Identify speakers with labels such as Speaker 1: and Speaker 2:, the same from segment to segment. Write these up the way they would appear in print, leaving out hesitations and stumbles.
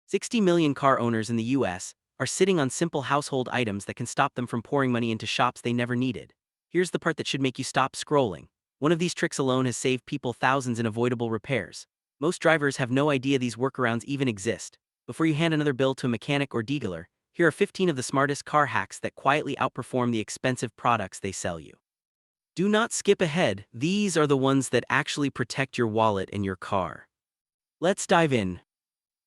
Speaker 1: 60 million car owners in the US are sitting on simple household items that can stop them from pouring money into shops they never needed. Here's the part that should make you stop scrolling. One of these tricks alone has saved people thousands in avoidable repairs. Most drivers have no idea these workarounds even exist. Before you hand another bill to a mechanic or dealer, here are 15 of the smartest car hacks that quietly outperform the expensive products they sell you. Do not skip ahead, these are the ones that actually protect your wallet and your car. Let's dive in.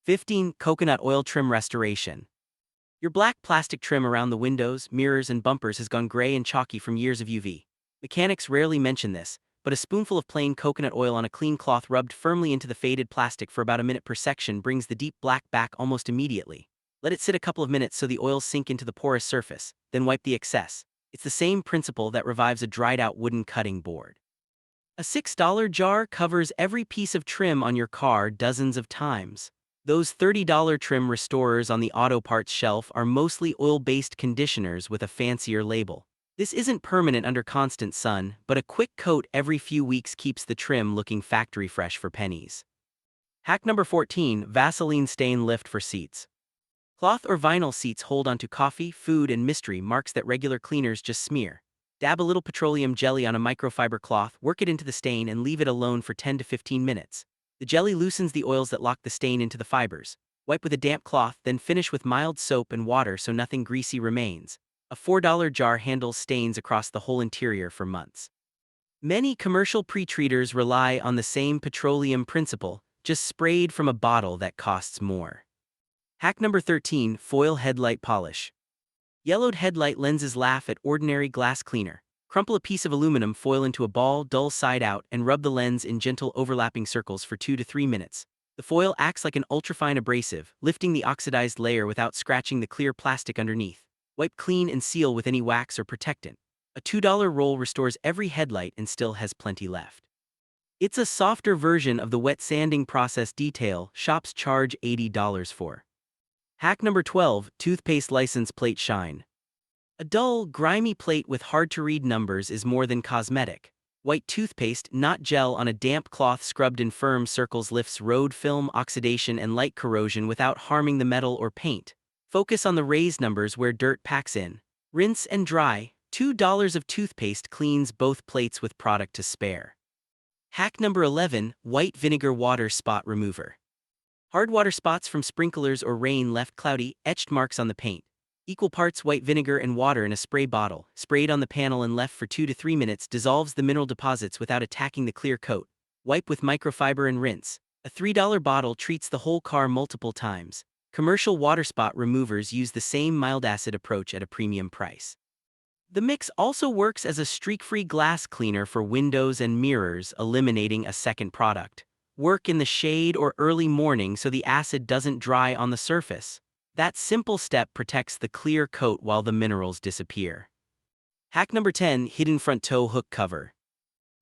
Speaker 1: 15. Coconut oil trim restoration. Your black plastic trim around the windows, mirrors, and bumpers has gone gray and chalky from years of UV. Mechanics rarely mention this, but a spoonful of plain coconut oil on a clean cloth rubbed firmly into the faded plastic for about a minute per section brings the deep black back almost immediately. Let it sit a couple of minutes so the oils sink into the porous surface, then wipe the excess. It's the same principle that revives a dried-out wooden cutting board. A $6 jar covers every piece of trim on your car dozens of times. Those $30 trim restorers on the auto parts shelf are mostly oil-based conditioners with a fancier label. This isn't permanent under constant sun, but a quick coat every few weeks keeps the trim looking factory fresh for pennies. Hack number 14, Vaseline Stain Lift for Seats. Cloth or vinyl seats hold onto coffee, food, and mystery marks that regular cleaners just smear. Dab a little petroleum jelly on a microfiber cloth, work it into the stain, and leave it alone for 10 to 15 minutes. The jelly loosens the oils that lock the stain into the fibers. Wipe with a damp cloth, then finish with mild soap and water so nothing greasy remains. A $4 jar handles stains across the whole interior for months. Many commercial pre-treaters rely on the same petroleum principle, just sprayed from a bottle that costs more. Hack number 13, foil headlight polish. Yellowed headlight lenses laugh at ordinary glass cleaner. Crumple a piece of aluminum foil into a ball, dull side out, and rub the lens in gentle overlapping circles for 2 to 3 minutes. The foil acts like an ultrafine abrasive, lifting the oxidized layer without scratching the clear plastic underneath. Wipe clean and seal with any wax or protectant. A $2 roll restores every headlight and still has plenty left. It's a softer version of the wet sanding process detail shops charge $80 for. Hack number 12, toothpaste license plate shine. A dull, grimy plate with hard-to-read numbers is more than cosmetic. White toothpaste, not gel, on a damp cloth scrubbed in firm circles lifts road film oxidation and light corrosion without harming the metal or paint. Focus on the raised numbers where dirt packs in. Rinse and dry. $2 of toothpaste cleans both plates with product to spare. Hack number 11, white vinegar water spot remover. Hard water spots from sprinklers or rain left cloudy, etched marks on the paint. Equal parts white vinegar and water in a spray bottle, sprayed on the panel and left for 2 to 3 minutes, dissolves the mineral deposits without attacking the clear coat. Wipe with microfiber and rinse. A $3 bottle treats the whole car multiple times. Commercial water spot removers use the same mild acid approach at a premium price. The mix also works as a streak-free glass cleaner for windows and mirrors, eliminating a second product. Work in the shade or early morning so the acid doesn't dry on the surface. That simple step protects the clear coat while the minerals disappear. Hack number 10, hidden front tow hook cover.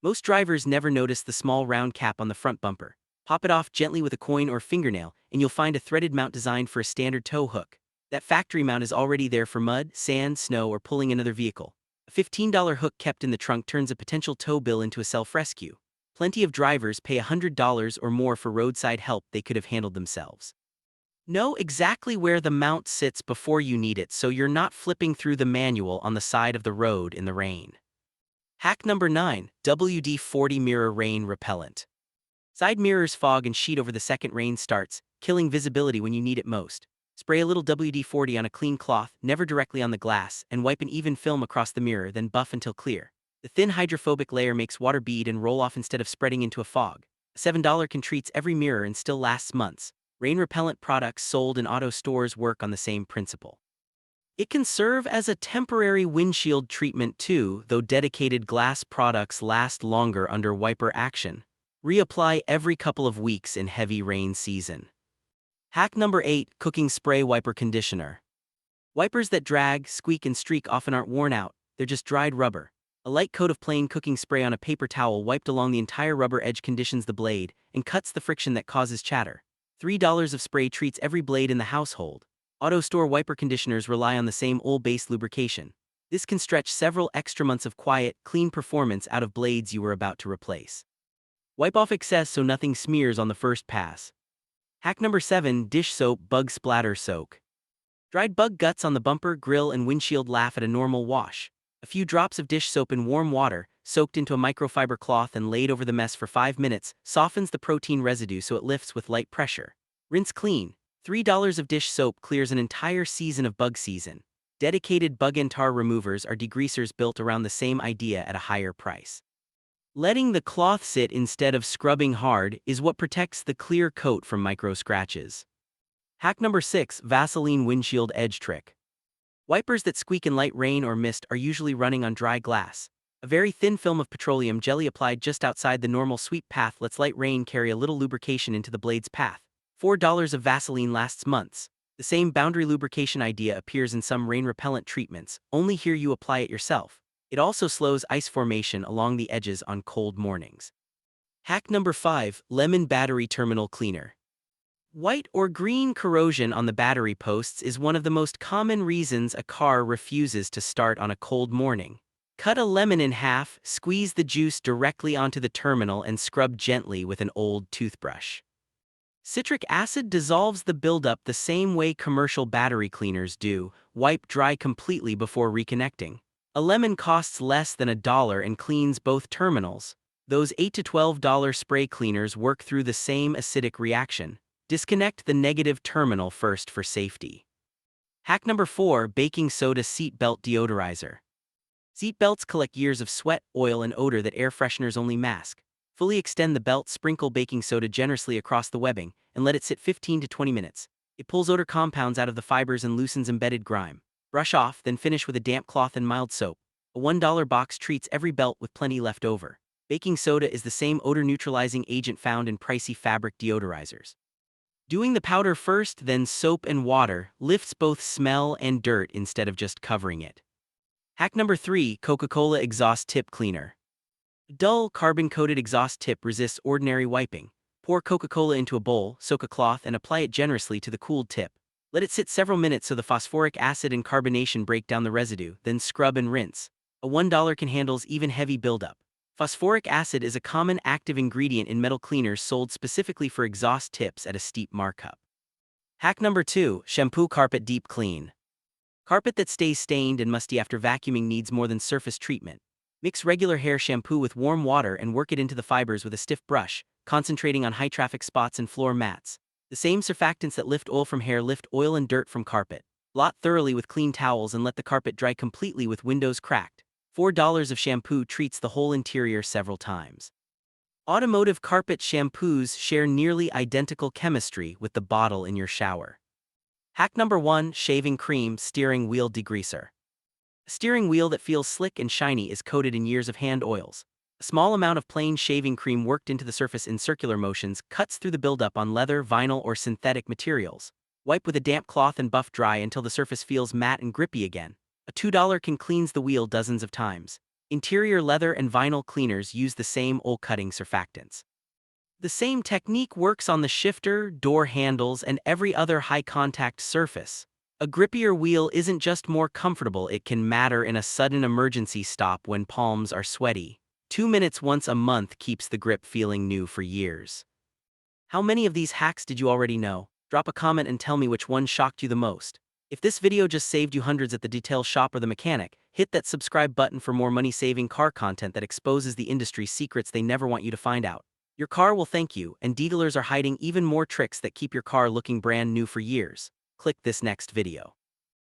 Speaker 1: Most drivers never notice the small round cap on the front bumper. Pop it off gently with a coin or fingernail, and you'll find a threaded mount designed for a standard tow hook. That factory mount is already there for mud, sand, snow, or pulling another vehicle. A $15 hook kept in the trunk turns a potential tow bill into a self-rescue. Plenty of drivers pay $100 or more for roadside help they could have handled themselves. Know exactly where the mount sits before you need it so you're not flipping through the manual on the side of the road in the rain. Hack number 9, WD-40 Mirror Rain Repellent. Side mirrors fog and sheet over the second rain starts, killing visibility when you need it most. Spray a little WD-40 on a clean cloth, never directly on the glass, and wipe an even film across the mirror, then buff until clear. The thin hydrophobic layer makes water bead and roll off instead of spreading into a fog. A $7 can treats every mirror and still lasts months. Rain repellent products sold in auto stores work on the same principle. It can serve as a temporary windshield treatment too, though dedicated glass products last longer under wiper action. Reapply every couple of weeks in heavy rain season. Hack number 8, cooking spray wiper conditioner. Wipers that drag, squeak, and streak often aren't worn out, they're just dried rubber. A light coat of plain cooking spray on a paper towel wiped along the entire rubber edge conditions the blade and cuts the friction that causes chatter. $3 of spray treats every blade in the household. Auto store wiper conditioners rely on the same oil-based lubrication. This can stretch several extra months of quiet, clean performance out of blades you were about to replace. Wipe off excess so nothing smears on the first pass. Hack number 7, dish soap bug splatter soak. Dried bug guts on the bumper, grill, and windshield laugh at a normal wash. A few drops of dish soap in warm water, soaked into a microfiber cloth and laid over the mess for 5 minutes, softens the protein residue so it lifts with light pressure. Rinse clean. $3 of dish soap clears an entire season of bug season. Dedicated bug and tar removers are degreasers built around the same idea at a higher price. Letting the cloth sit instead of scrubbing hard is what protects the clear coat from micro scratches. Hack number 6, Vaseline windshield edge trick. Wipers that squeak in light rain or mist are usually running on dry glass. A very thin film of petroleum jelly applied just outside the normal sweep path lets light rain carry a little lubrication into the blade's path. $4 of Vaseline lasts months. The same boundary lubrication idea appears in some rain repellent treatments, only here you apply it yourself. It also slows ice formation along the edges on cold mornings. Hack number 5, lemon battery terminal cleaner. White or green corrosion on the battery posts is one of the most common reasons a car refuses to start on a cold morning. Cut a lemon in half, squeeze the juice directly onto the terminal and scrub gently with an old toothbrush. Citric acid dissolves the buildup the same way commercial battery cleaners do. Wipe dry completely before reconnecting. A lemon costs less than $1 and cleans both terminals. Those $8 to $12 spray cleaners work through the same acidic reaction. Disconnect the negative terminal first for safety. Hack number 4, baking soda seat belt deodorizer. Seat belts collect years of sweat, oil, and odor that air fresheners only mask. Fully extend the belt, sprinkle baking soda generously across the webbing, and let it sit 15 to 20 minutes. It pulls odor compounds out of the fibers and loosens embedded grime. Brush off, then finish with a damp cloth and mild soap. A $1 box treats every belt with plenty left over. Baking soda is the same odor-neutralizing agent found in pricey fabric deodorizers. Doing the powder first, then soap and water, lifts both smell and dirt instead of just covering it. Hack number 3, Coca-Cola exhaust tip cleaner. Dull, carbon-coated exhaust tip resists ordinary wiping. Pour Coca-Cola into a bowl, soak a cloth, and apply it generously to the cooled tip. Let it sit several minutes so the phosphoric acid and carbonation break down the residue, then scrub and rinse. A $1 can handle even heavy buildup. Phosphoric acid is a common active ingredient in metal cleaners sold specifically for exhaust tips at a steep markup. Hack number 2, shampoo carpet deep clean. Carpet that stays stained and musty after vacuuming needs more than surface treatment. Mix regular hair shampoo with warm water and work it into the fibers with a stiff brush, concentrating on high-traffic spots and floor mats. The same surfactants that lift oil from hair lift oil and dirt from carpet. Blot thoroughly with clean towels and let the carpet dry completely with windows cracked. $4 of shampoo treats the whole interior several times. Automotive carpet shampoos share nearly identical chemistry with the bottle in your shower. Hack number 1, shaving cream steering wheel degreaser. A steering wheel that feels slick and shiny is coated in years of hand oils. A small amount of plain shaving cream worked into the surface in circular motions cuts through the buildup on leather, vinyl, or synthetic materials. Wipe with a damp cloth and buff dry until the surface feels matte and grippy again. A $2 can cleans the wheel dozens of times. Interior leather and vinyl cleaners use the same oil-cutting surfactants. The same technique works on the shifter, door handles, and every other high-contact surface. A grippier wheel isn't just more comfortable, it can matter in a sudden emergency stop when palms are sweaty. 2 minutes once a month keeps the grip feeling new for years. How many of these hacks did you already know? Drop a comment and tell me which one shocked you the most. If this video just saved you hundreds at the detail shop or the mechanic, hit that subscribe button for more money-saving car content that exposes the industry's secrets they never want you to find out. Your car will thank you, and dealers are hiding even more tricks that keep your car looking brand new for years. Click this next video.